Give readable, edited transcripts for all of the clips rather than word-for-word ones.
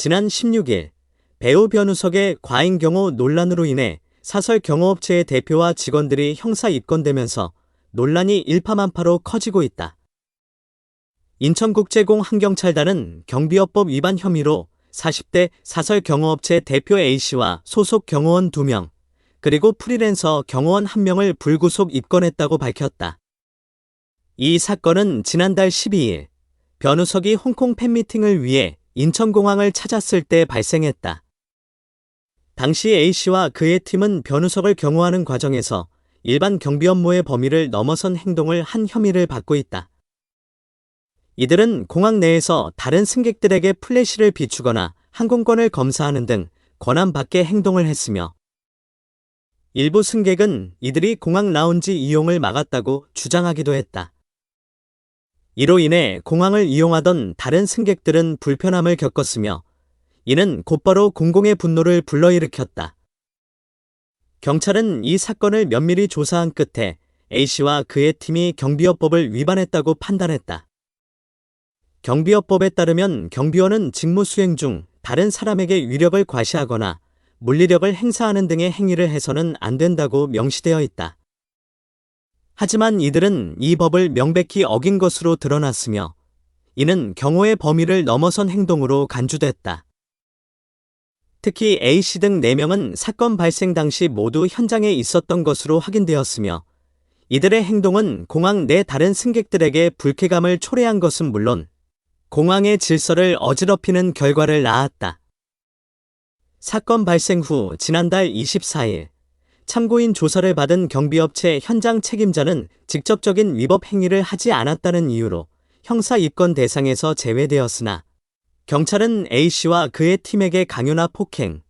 지난 16일 배우 변우석의 과잉 경호 논란으로 인해 사설 경호업체의 대표와 직원들이 형사 입건되면서 논란이 일파만파로 커지고 있다. 인천국제공항경찰단은 경비업법 위반 혐의로 40대 사설 경호업체 대표 A씨와 소속 경호원 2명, 그리고 프리랜서 경호원 1명을 불구속 입건했다고 밝혔다. 이 사건은 지난달 12일 변우석이 홍콩 팬미팅을 위해 인천공항을 찾았을 때 발생했다. 당시 A씨와 그의 팀은 변우석을 경호하는 과정에서 일반 경비 업무의 범위를 넘어선 행동을 한 혐의를 받고 있다. 이들은 공항 내에서 다른 승객들에게 플래시를 비추거나 항공권을 검사하는 등 권한 밖의 행동을 했으며, 일부 승객은 이들이 공항 라운지 이용을 막았다고 주장하기도 했다. 이로 인해 공항을 이용하던 다른 승객들은 불편함을 겪었으며, 이는 곧바로 공공의 분노를 불러일으켰다. 경찰은 이 사건을 면밀히 조사한 끝에 A씨와 그의 팀이 경비업법을 위반했다고 판단했다. 경비업법에 따르면 경비원은 직무 수행 중 다른 사람에게 위력을 과시하거나 물리력을 행사하는 등의 행위를 해서는 안 된다고 명시되어 있다. 하지만 이들은 이 법을 명백히 어긴 것으로 드러났으며, 이는 경호의 범위를 넘어선 행동으로 간주됐다. 특히 A씨 등 4명은 사건 발생 당시 모두 현장에 있었던 것으로 확인되었으며, 이들의 행동은 공항 내 다른 승객들에게 불쾌감을 초래한 것은 물론 공항의 질서를 어지럽히는 결과를 낳았다. 사건 발생 후 지난달 24일 참고인 조사를 받은 경비업체 현장 책임자는 직접적인 위법 행위를 하지 않았다는 이유로 형사 입건 대상에서 제외되었으나, 경찰은 A씨와 그의 팀에게 강요나 폭행,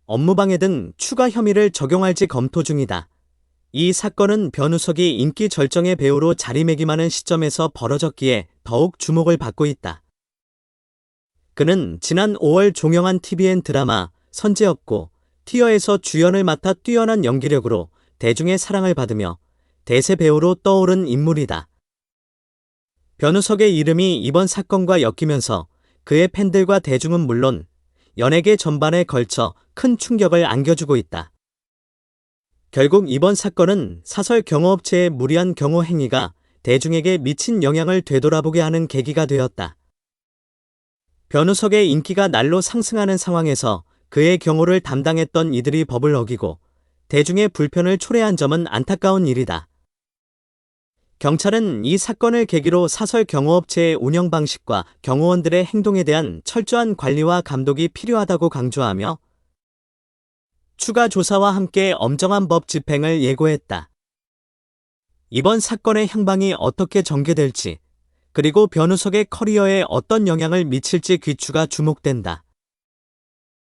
업무방해 등 추가 혐의를 적용할지 검토 중이다. 이 사건은 변우석이 인기 절정의 배우로 자리매김하는 시점에서 벌어졌기에 더욱 주목을 받고 있다. 그는 지난 5월 종영한 TVN 드라마 선제였고 티어에서 주연을 맡아 뛰어난 연기력으로 대중의 사랑을 받으며 대세 배우로 떠오른 인물이다. 변우석의 이름이 이번 사건과 엮이면서 그의 팬들과 대중은 물론 연예계 전반에 걸쳐 큰 충격을 안겨주고 있다. 결국 이번 사건은 사설 경호업체의 무리한 경호 행위가 대중에게 미친 영향을 되돌아보게 하는 계기가 되었다. 변우석의 인기가 날로 상승하는 상황에서 그의 경호를 담당했던 이들이 법을 어기고 대중의 불편을 초래한 점은 안타까운 일이다. 경찰은 이 사건을 계기로 사설 경호업체의 운영 방식과 경호원들의 행동에 대한 철저한 관리와 감독이 필요하다고 강조하며 추가 조사와 함께 엄정한 법 집행을 예고했다. 이번 사건의 향방이 어떻게 전개될지, 그리고 변우석의 커리어에 어떤 영향을 미칠지 귀추가 주목된다.